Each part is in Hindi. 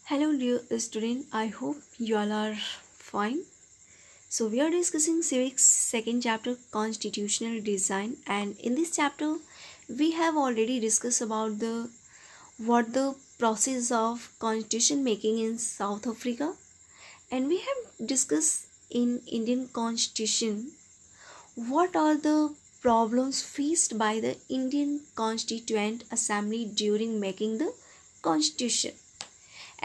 Hello, dear student. I hope you all are fine. So we are discussing civics second chapter constitutional design, and in this chapter we have already discussed about the process of constitution making in South Africa, and we have discussed in Indian constitution what are the problems faced by the Indian Constituent Assembly during making the constitution,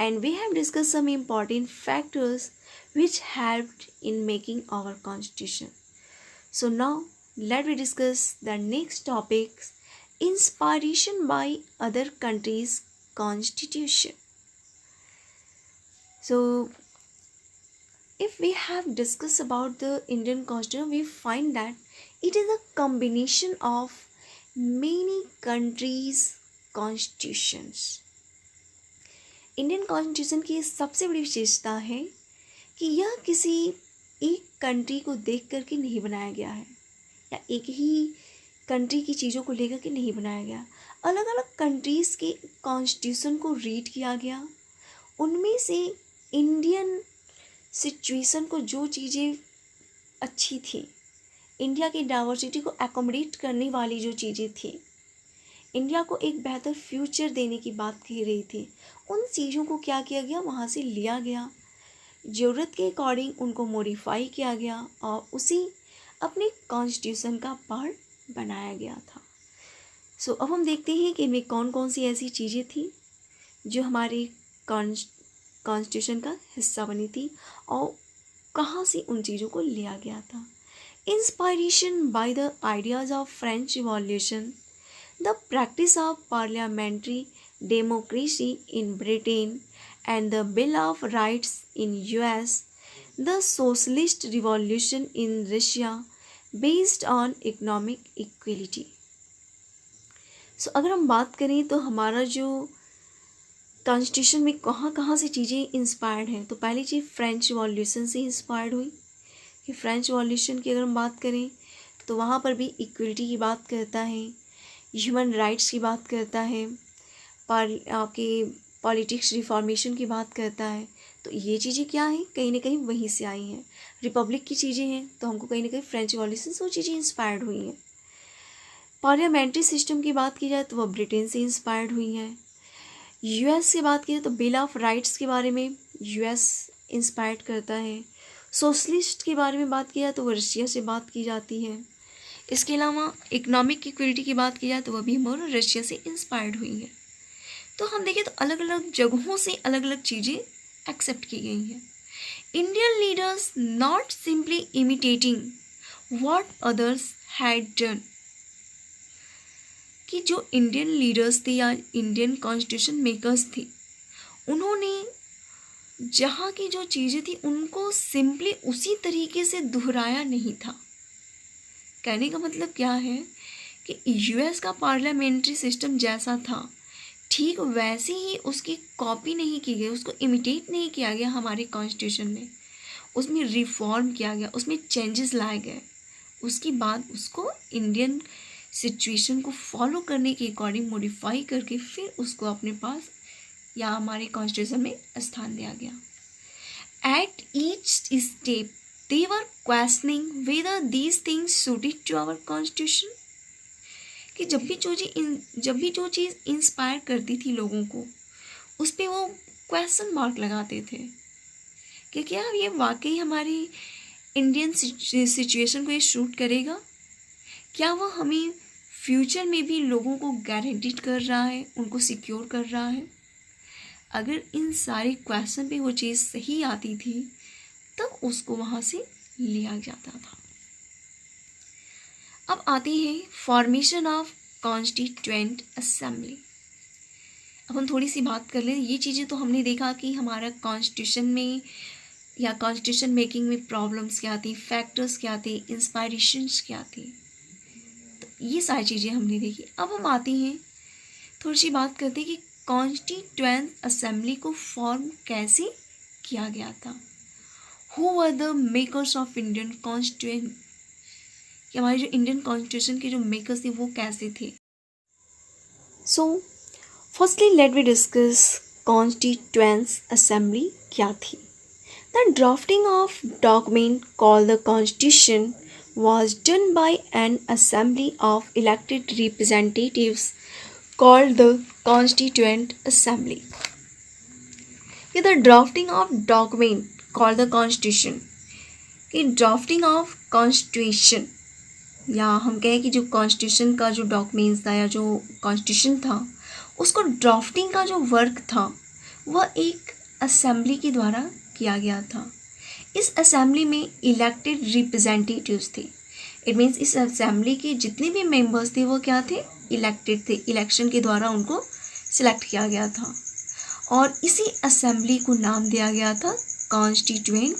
and we have discussed some important factors which helped in making our constitution. So now let me discuss the next topics, inspiration by other countries constitution. So if we have discussed about the Indian constitution, we find that it is a combination of many countries constitutions. Indian constitution की सबसे बड़ी विशेषता है कि यह किसी एक कंट्री को देख करके नहीं बनाया गया है या एक ही कंट्री की चीज़ों को लेकर के नहीं बनाया गया। अलग अलग कंट्रीज़ के कॉन्स्टिट्यूशन को रीड किया गया, उनमें से इंडियन सिचुएशन को जो चीज़ें अच्छी थी, इंडिया की डाइवर्सिटी को एकोमोडेट करने वाली जो चीज़ें थी, इंडिया को एक बेहतर फ्यूचर देने की बात कही रही थी, उन चीज़ों को क्या किया गया, वहाँ से लिया गया, ज़रूरत के अकॉर्डिंग उनको मॉडिफाई किया गया और उसी अपने कॉन्स्टिट्यूशन का पार्ट बनाया गया था। सो अब हम देखते हैं कि इनमें कौन कौन सी ऐसी चीज़ें थी जो हमारे कॉन्स्टिट्यूशन का हिस्सा बनी थी और कहाँ से उन चीज़ों को लिया गया था। Inspiration by the ideas of French revolution, the practice of parliamentary democracy in Britain and the Bill of Rights in US, the socialist revolution in Russia based on economic equality. So अगर हम बात करें तो हमारा जो कॉन्स्टिट्यूशन में कहाँ कहाँ से चीज़ें इंस्पायर्ड हैं, तो पहली चीज़ फ्रेंच रिवॉल्यूशन से इंस्पायर्ड हुई कि फ्रेंच रिवॉल्यूशन की अगर हम बात करें तो वहाँ पर भी इक्वलिटी की बात करता है, ह्यूमन राइट्स की बात करता है, आपके पॉलिटिक्स रिफॉर्मेशन की बात करता है। तो ये चीज़ें क्या हैं, कहीं ना कहीं वहीं से आई हैं। रिपब्लिक की चीज़ें हैं तो हमको कहीं ना कहीं फ्रेंच रिवॉल्यूशन से वो चीज़ें इंस्पायर्ड हुई हैं। पार्लियामेंट्री सिस्टम की बात की जाए तो वह ब्रिटेन से इंस्पायर्ड हुई हैं। यूएस की बात की जाए तो बिल ऑफ राइट्स के बारे में यूएस इंस्पायर्ड करता है। सोशलिस्ट के बारे में बात की जाए तो वह रशिया से बात की जाती है। इसके अलावा इकोनॉमिक इक्वलिटी की बात की जाए तो वह भी हमारे रशिया से इंस्पायर्ड हुई है। तो हम देखें तो अलग अलग जगहों से अलग अलग चीज़ें एक्सेप्ट की गई हैं। Indian leaders not simply imitating what others had done, कि जो इंडियन लीडर्स थे या इंडियन कॉन्स्टिट्यूशन मेकर्स थे, उन्होंने जहाँ की जो चीज़ें थी उनको सिंपली उसी तरीके से दोहराया नहीं था। कहने का मतलब क्या है कि यूएस का पार्लियामेंट्री सिस्टम जैसा था ठीक वैसे ही उसकी कॉपी नहीं की गई, उसको इमिटेट नहीं किया गया हमारे कॉन्स्टिट्यूशन में, उसमें रिफॉर्म किया गया, उसमें चेंजेस लाए गए, उसके बाद उसको इंडियन सिचुएशन को फॉलो करने के अकॉर्डिंग मॉडिफाई करके फिर उसको अपने पास या हमारे कॉन्स्टिट्यूशन में स्थान दिया गया। At each step they were questioning whether these things suited to our constitution, कि जब भी जो चीज़ इंस्पायर करती थी लोगों को, उस पर वो क्वेश्चन मार्क लगाते थे कि क्या ये वाकई हमारी इंडियन सिचुएशन को ये शूट करेगा, क्या वह हमें फ्यूचर में भी लोगों को गारंटीड कर रहा है, उनको सिक्योर कर रहा है। अगर इन सारे क्वेश्चन पे वो चीज़ सही आती थी तब उसको वहाँ से लिया जाता था। अब आते हैं फॉर्मेशन ऑफ कॉन्स्टिट्यूएंट असेंबली। अब हम थोड़ी सी बात कर लें। ये चीज़ें तो हमने देखा कि हमारा कॉन्स्टिट्यूशन में या कॉन्स्टिट्यूशन मेकिंग में प्रॉब्लम्स क्या थी, फैक्टर्स क्या थे, इंस्पायरेशंस क्या थी, तो ये सारी चीज़ें हमने देखी। अब हम आते हैं थोड़ी सी बात करते हैं कि कॉन्स्टिट्यूएंट असेंबली को फॉर्म कैसे किया गया था। Who were the makers of Indian Constitution, कि हमारे जो इंडियन कॉन्स्टिट्यूशन के जो मेकर्स थे वो कैसे थे। So firstly let me discuss constituent assembly क्या थी? The drafting of document called the Constitution was done by an assembly of elected representatives called the Constituent Assembly. कि the drafting of document called the Constitution, कि drafting of Constitution, या हम कहें कि जो कॉन्स्टिट्यूशन का जो डॉक्यूमेंट्स था या जो कॉन्स्टिट्यूशन था उसको ड्राफ्टिंग का जो वर्क था वह एक असेंबली के द्वारा किया गया था। इस असेंबली में इलेक्टेड रिप्रेजेंटेटिव्स थे। इट मीन्स इस असेंबली के जितने भी मेंबर्स थे वो क्या थे? इलेक्टेड थे। इलेक्शन के द्वारा उनको सिलेक्ट किया गया था और इसी असेंबली को नाम दिया गया था constituent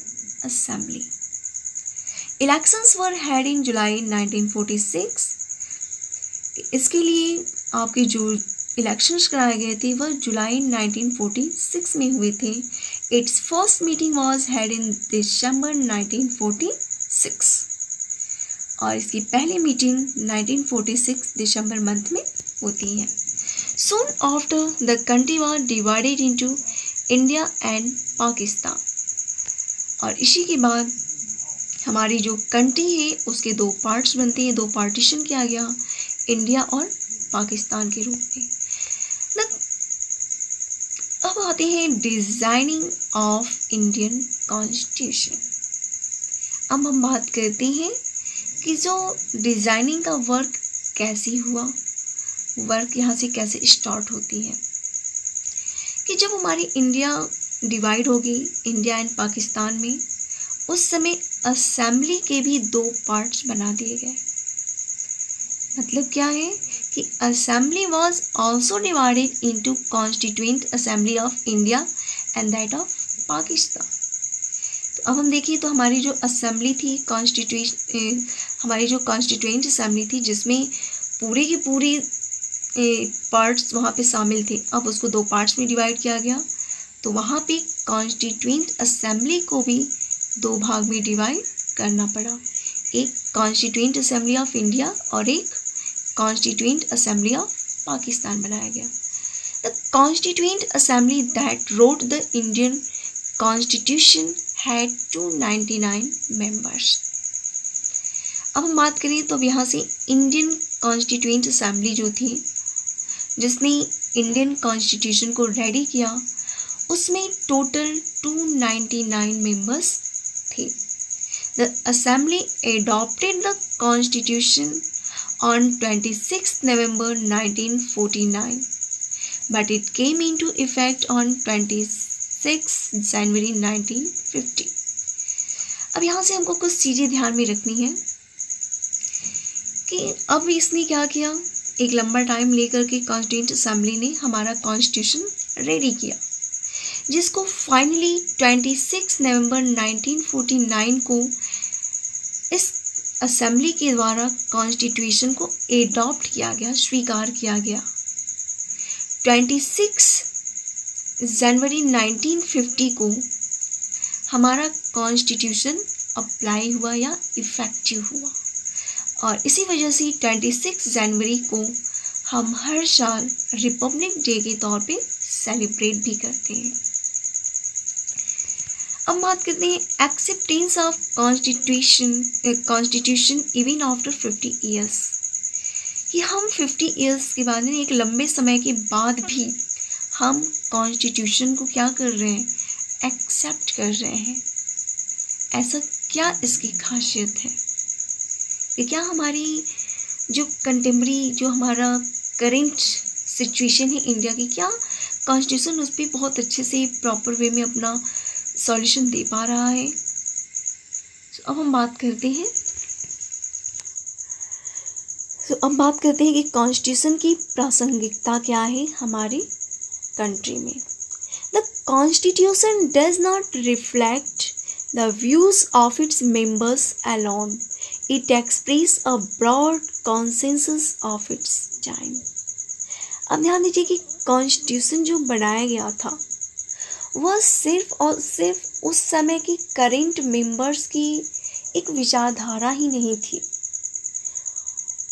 assembly. Elections were held in July 1946। इसके लिए आपके जो इलेक्शंस कराए गए थे वह जुलाई 1946 में हुए थे। Its first meeting was held in December 1946 और इसकी पहली मीटिंग 1946 दिसंबर मंथ में होती है। Soon after the country was divided into India and Pakistan और इसी के बाद हमारी जो कंट्री है उसके दो पार्ट्स बनते हैं, दो पार्टीशन किया गया इंडिया और पाकिस्तान के रूप में। अब आते हैं डिज़ाइनिंग ऑफ इंडियन कॉन्स्टिट्यूशन। अब हम बात करते हैं कि जो डिज़ाइनिंग का वर्क कैसे हुआ, वर्क यहाँ से कैसे स्टार्ट होती है। कि जब हमारी इंडिया डिवाइड हो गई इंडिया एंड पाकिस्तान में, उस समय असेंबली के भी दो पार्ट्स बना दिए गए। मतलब क्या है कि assembly was also divided into constituent assembly of India and that of Pakistan. तो अब हम देखिए तो हमारी जो असेंबली थी हमारी जो कॉन्स्टिट्यूएंट असेंबली थी जिसमें पूरे की पूरी पार्ट्स वहाँ पे शामिल थे, अब उसको दो पार्ट्स में डिवाइड किया गया। तो वहाँ पे कॉन्स्टिट्यूएंट असेंबली को भी दो भाग में डिवाइड करना पड़ा, एक कॉन्स्टिट्यूएंट असेंबली ऑफ इंडिया और एक कॉन्स्टिट्यूएंट असेंबली ऑफ पाकिस्तान बनाया गया। The constituent assembly that wrote the Indian constitution had 299 members. अब हम बात करें तो यहाँ से इंडियन कॉन्स्टिट्यूएंट असेंबली जो थी जिसने इंडियन कॉन्स्टिट्यूशन को रेडी किया, उसमें टोटल 299 मेंबर्स थे। The assembly adopted the constitution on 26 November 1949, but it came into effect on 26 January 1950. अब यहाँ से हमको कुछ चीज़ें ध्यान में रखनी है कि अब इसने क्या किया, एक लंबा टाइम लेकर के कॉन्स्टिट्यूएंट असेंबली ने हमारा कॉन्स्टिट्यूशन रेडी किया, जिसको फाइनली 26 नवंबर 1949 को इस असेंबली के द्वारा कॉन्स्टिट्यूशन को एडॉप्ट किया गया, स्वीकार किया गया। 26 जनवरी 1950 को हमारा कॉन्स्टिट्यूशन अप्लाई हुआ या इफ़ेक्टिव हुआ और इसी वजह से 26 जनवरी को हम हर साल रिपब्लिक डे के तौर पे सेलिब्रेट भी करते हैं। अब बात करते हैं acceptance of constitution even after 50 years, कि हम 50 ईयर्स के बाद एक लंबे समय के बाद भी हम कॉन्स्टिट्यूशन को क्या कर रहे हैं, एक्सेप्ट कर रहे हैं। ऐसा क्या इसकी खासियत है कि क्या हमारी जो कंटेम्प्रेरी जो हमारा करेंट सिचुएशन है इंडिया की, क्या कॉन्स्टिट्यूशन उस पर बहुत अच्छे से प्रॉपर वे में अपना सॉल्यूशन दे पा रहा है। अब हम बात करते हैं कि कॉन्स्टिट्यूशन की प्रासंगिकता क्या है हमारे कंट्री में। The constitution does not reflect the views of its members alone, it express a broad consensus of its time. अब ध्यान दीजिए कि कॉन्स्टिट्यूशन जो बनाया गया था वह सिर्फ और सिर्फ उस समय की करेंट मेंबर्स की एक विचारधारा ही नहीं थी।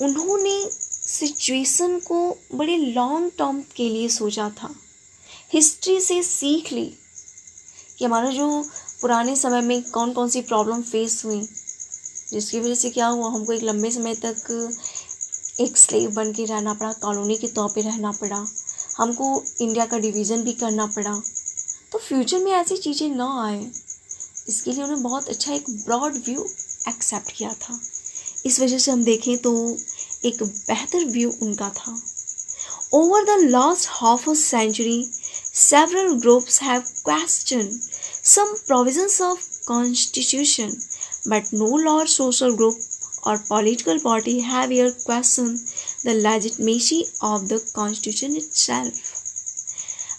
उन्होंने सिचुएशन को बड़े लॉन्ग टर्म के लिए सोचा था हिस्ट्री से सीख ली कि हमारा जो पुराने समय में कौन कौन सी प्रॉब्लम फेस हुई, जिसकी वजह से क्या हुआ, हमको एक लंबे समय तक एक स्लेव बन के रहना पड़ा, कॉलोनी के तौर पे रहना पड़ा, हमको इंडिया का डिवीज़न भी करना पड़ा। तो फ्यूचर में ऐसी चीज़ें ना आए, इसके लिए उन्होंने बहुत अच्छा एक ब्रॉड व्यू एक्सेप्ट किया था। इस वजह से हम देखें तो एक बेहतर व्यू उनका था। Over the last half a century several groups have questioned some provisions of constitution, but no large social group or political party have ever questioned the legitimacy of the constitution itself.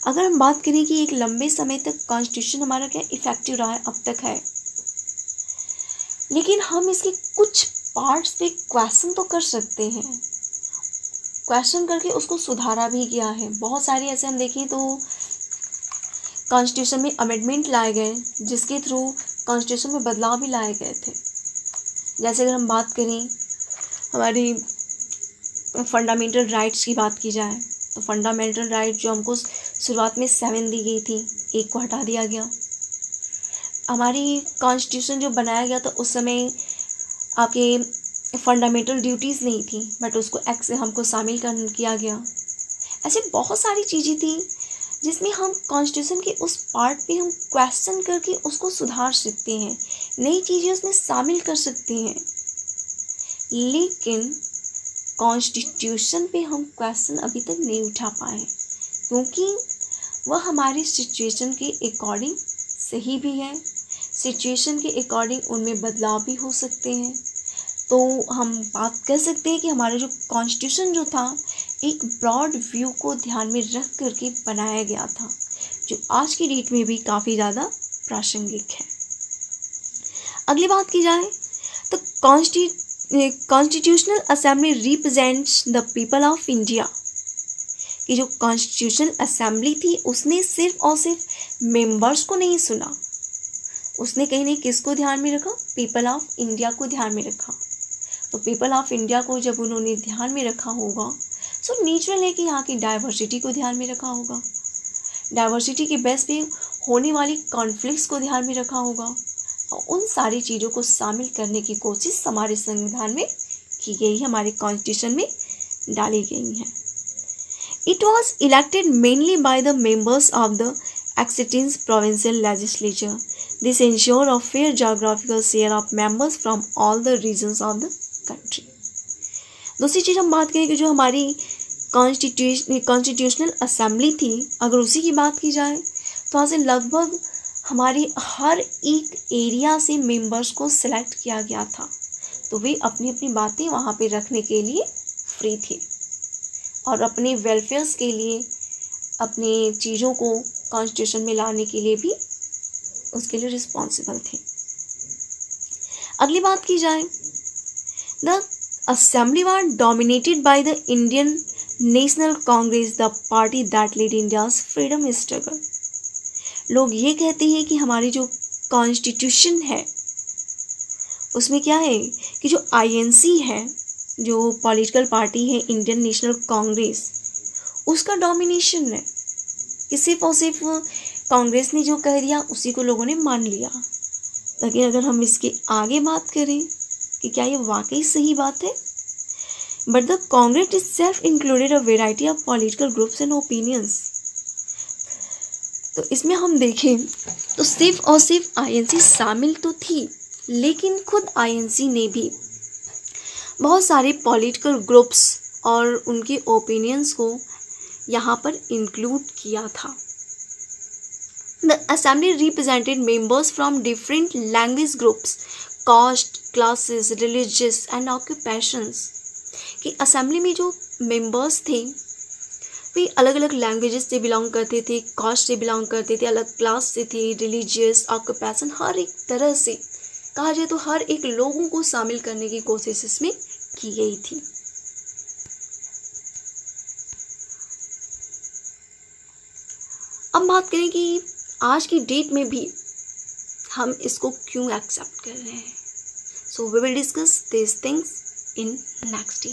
अगर हम बात करें कि एक लंबे समय तक कॉन्स्टिट्यूशन हमारा क्या इफेक्टिव रहा है, अब तक है, लेकिन हम इसके कुछ पार्ट्स पे क्वेश्चन तो कर सकते हैं, क्वेश्चन करके उसको सुधारा भी गया है। बहुत सारे ऐसे हम देखें तो कॉन्स्टिट्यूशन में अमेंडमेंट लाए गए, जिसके थ्रू कॉन्स्टिट्यूशन में बदलाव भी लाए गए थे। जैसे अगर हम बात करें हमारी फंडामेंटल राइट्स की बात की जाए, तो फंडामेंटल राइट जो हमको शुरुआत में 7 दी गई थी, 1 को हटा दिया गया। हमारी कॉन्स्टिट्यूशन जो बनाया गया था उस समय आपके फंडामेंटल ड्यूटीज़ नहीं थी, बट उसको एक्ट से हमको शामिल किया गया। ऐसे बहुत सारी चीज़ें थी जिसमें हम कॉन्स्टिट्यूशन के उस पार्ट पे हम क्वेश्चन करके उसको सुधार सकते हैं, नई चीज़ें उसमें शामिल कर सकते हैं। लेकिन कॉन्स्टिट्यूशन पे हम क्वेश्चन अभी तक नहीं उठा पाए, क्योंकि वह हमारी सिचुएशन के अकॉर्डिंग सही भी है, सिचुएशन के अकॉर्डिंग उनमें बदलाव भी हो सकते हैं। तो हम बात कर सकते हैं कि हमारा जो कॉन्स्टिट्यूशन जो था एक ब्रॉड व्यू को ध्यान में रख करके बनाया गया था, जो आज की डेट में भी काफ़ी ज़्यादा प्रासंगिक है। अगली बात की जाए तो constitutional assembly represents the people of India, कि जो कॉन्स्टिट्यूशनल असेंबली थी उसने सिर्फ और सिर्फ मेंबर्स को नहीं सुना, उसने कहीं नहीं किसको ध्यान में रखा, पीपल ऑफ इंडिया को ध्यान में रखा। तो पीपल ऑफ इंडिया को जब उन्होंने ध्यान में रखा होगा, सो नेचुरल है कि यहाँ की डाइवर्सिटी को ध्यान में रखा होगा, डाइवर्सिटी के बेस पे होने वाली कॉन्फ्लिक्ट्स को ध्यान में रखा होगा, और उन सारी चीज़ों को शामिल करने की कोशिश हमारे संविधान में की गई है, हमारे कॉन्स्टिट्यूशन में डाली गई है। It was elected mainly by the members of the existing provincial legislature. This ensure a fair geographical share of members from all the regions of the country. दूसरी चीज़ हम बात करें कि जो हमारी कॉन्स्टिट्यूशनल असेंबली थी, अगर उसी की बात की जाए तो वहाँ से लगभग हमारी हर एक एरिया से मेंबर्स को सिलेक्ट किया गया था, तो वे अपनी अपनी बातें वहाँ पे रखने के लिए फ्री थे और अपने वेलफेयर्स के लिए, अपनी चीज़ों को कॉन्स्टिट्यूशन में लाने के लिए भी उसके लिए रिस्पॉन्सिबल थे। अगली बात की जाए, the assembly was dominated by the Indian National Congress, the party that led India's freedom struggle. लोग ये कहते हैं कि हमारी जो कॉन्स्टिट्यूशन है उसमें क्या है कि जो INC है, जो पॉलिटिकल पार्टी है इंडियन नेशनल कांग्रेस, उसका डोमिनेशन है कि सिर्फ और सिर्फ कांग्रेस ने जो कह दिया उसी को लोगों ने मान लिया। लेकिन अगर हम इसके आगे बात करें कि क्या ये वाकई सही बात है, but the Congress itself included a variety of political groups and opinions। तो इसमें हम देखें तो सिर्फ और सिर्फ INC शामिल तो थी, लेकिन खुद INC ने भी बहुत सारे पॉलिटिकल ग्रुप्स और उनके ओपिनियंस को यहाँ पर इंक्लूड किया था। The assembly represented members from different language groups, caste, classes, religious and occupations। कि असेंबली में जो मेंबर्स थे वे अलग अलग लैंग्वेजेस से बिलोंग करते थे, कास्ट से बिलोंग करते थे, अलग क्लास से थे, रिलीजियस, ऑक्यूपेशन, हर एक तरह से कहा जाए तो हर एक लोगों को शामिल करने की कोशिश इसमें की गई थी। अब बात करें कि आज की डेट में भी हम इसको क्यों एक्सेप्ट कर रहे हैं। So we will discuss this things in next day।